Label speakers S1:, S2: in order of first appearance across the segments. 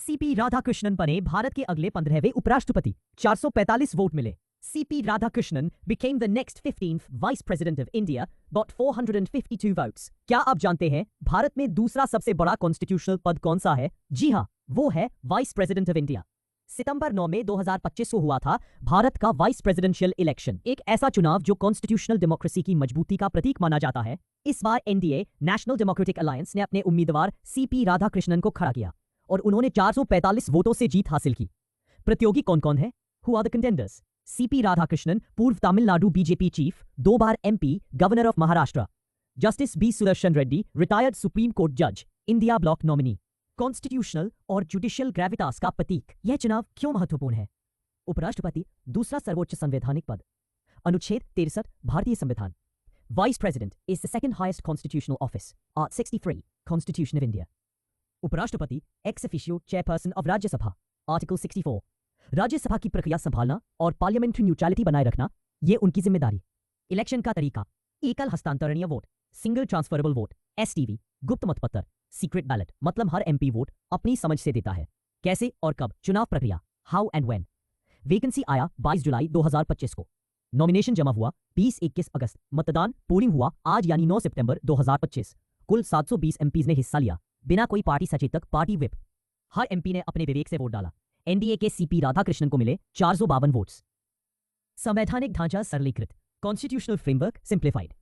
S1: CP Radhakrishnan बने भारत के अगले 15वें उपराष्ट्रपति। 445 वोट मिले। CP Radhakrishnan became the next 15th vice president of India, got 452 votes। क्या आप जानते हैं भारत में दूसरा सबसे बड़ा कॉन्स्टिट्यूशनल पद कौन सा है? जी हाँ, वो है वाइस प्रेसिडेंट ऑफ इंडिया। सितंबर 9 में 2025 को हुआ था भारत का वाइस प्रेसिडेंशियल इलेक्शन, एक ऐसा चुनाव जो कॉन्स्टिट्यूशनल डेमोक्रेसी की मजबूती का प्रतीक माना जाता है। इस बार एनडीए नेशनल डेमोक्रेटिक अलायंस ने अपने उम्मीदवार सीपी राधाकृष्णन को खड़ा किया और उन्होंने 445 वोटों से जीत हासिल की। प्रतियोगी कौन कौन है? Who are the contenders? CP Radhakrishnan, पूर्व तमिलनाडु बीजेपी चीफ, 2 बार MP, governor of Maharashtra. Justice B Sudarshan Reddy, retired supreme court जज, इंडिया ब्लॉक नॉमिनी। कॉन्स्टिट्यूशनल और जुडिशियल ग्रेविटास का प्रतीक। यह चुनाव क्यों महत्वपूर्ण है? उपराष्ट्रपति दूसरा सर्वोच्च संवैधानिक पद। अनुच्छेद 63 भारतीय संविधान। Vice president is the second highest constitutional office, art 63 constitution of India. उपराष्ट्रपति ex officio chairperson of Rajya Sabha, article 64। Rajya Sabha की प्रक्रिया संभालना और पार्लियामेंट्री न्यूट्रलिटी बनाए रखना ये उनकी जिम्मेदारी। इलेक्शन का तरीका: एकल हस्तांतरणीय vote, single transferable vote, STV, गुप्त मतपत्र, सीक्रेट बैलेट, मतलब हर एमपी वोट अपनी समझ से देता है। कैसे और कब? चुनाव प्रक्रिया: हाउ एंड व्हेन। वैकेंसी आया 22 जुलाई 2025 को। नॉमिनेशन जमा हुआ 20-21 अगस्त। मतदान पोलिंग हुआ आज यानी 9 सितंबर 2025। कुल 720 एमपीज ने हिस्सा लिया, बिना कोई पार्टी सचेतक, पार्टी व्हिप। हर एमपी ने अपने विवेक से वोट डाला। एनडीए के सीपी राधाकृष्णन को मिले 452 वोट्स। संवैधानिक ढांचा सरलीकृत, कॉन्स्टिट्यूशनल फ्रेमवर्क सिंप्लीफाइड।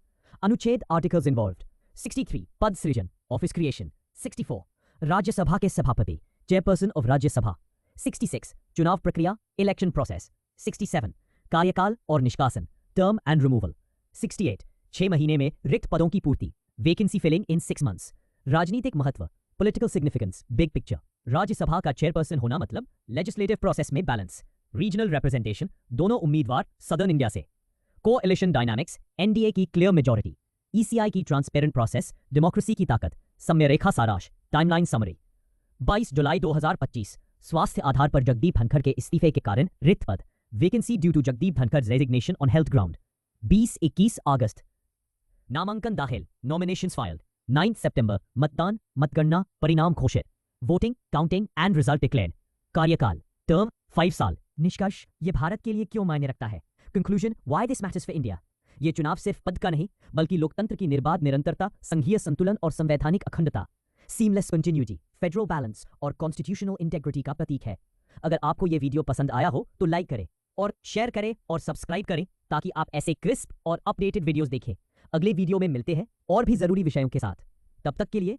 S1: अनुच्छेद आर्टिकल्स इन्वॉल्व्ड: 63 पद सृजन, ऑफिस क्रिएशन। 64 राज्यसभा के सभापति, चेयरपर्सन ऑफ राज्यसभा। 66 चुनाव प्रक्रिया, इलेक्शन प्रोसेस। 67 कार्यकाल और निष्कासन, टर्म एंड रिमूवल। 68 6 महीने में रिक्त पदों की पूर्ति, वैकेंसी फिलिंग इन 6 मंथ्स। राजनीतिक महत्व, political significance, big picture. Rajya Sabha का चेयरपर्सन होना मतलब लेजिस्लेटिव प्रोसेस में बैलेंस। रीजनल रिप्रेजेंटेशन, दोनों उम्मीदवार सदर्न इंडिया से। कोएलिशन डायनामिक्स, एनडीए की क्लियर मेजॉरिटी। ईसीआई की ट्रांसपेरेंट प्रोसेस, डेमोक्रेसी की ताकत। समय रेखा सारांश, टाइमलाइन समरी। 22 जुलाई 2025 स्वास्थ्य आधार पर जगदीप धनखड़ के इस्तीफे के कारण रिक्त पद, vacancy due to Jagdeep Dhankhar resignation on health ground. 20-21 अगस्त नामांकन दाखिल, नॉमिनेशंस फाइल्ड। 9 सितंबर मतदान, मतगणना, परिणाम घोषित। Voting, counting and result declared. कार्यकाल टर्म 5 साल। निष्कर्ष: ये भारत के लिए क्यों मायने रखता है? Conclusion: why this matters for India. ये चुनाव सिर्फ पद का नहीं, बल्कि लोकतंत्र की निर्बाध निरंतरता, संघीय संतुलन और संवैधानिक अखंडता, सीमलेस कंटिन्यूटी, फेडरल बैलेंस और कॉन्स्टिट्यूशनल इंटेग्रिटी का प्रतीक है। अगर आपको ये वीडियो पसंद आया हो तो लाइक करें और शेयर करें और सब्सक्राइब करें ताकि आप ऐसे क्रिस्प और अपडेटेड वीडियोस देखें। अगले वीडियो में मिलते हैं और भी जरूरी विषयों के साथ। तब तक के लिए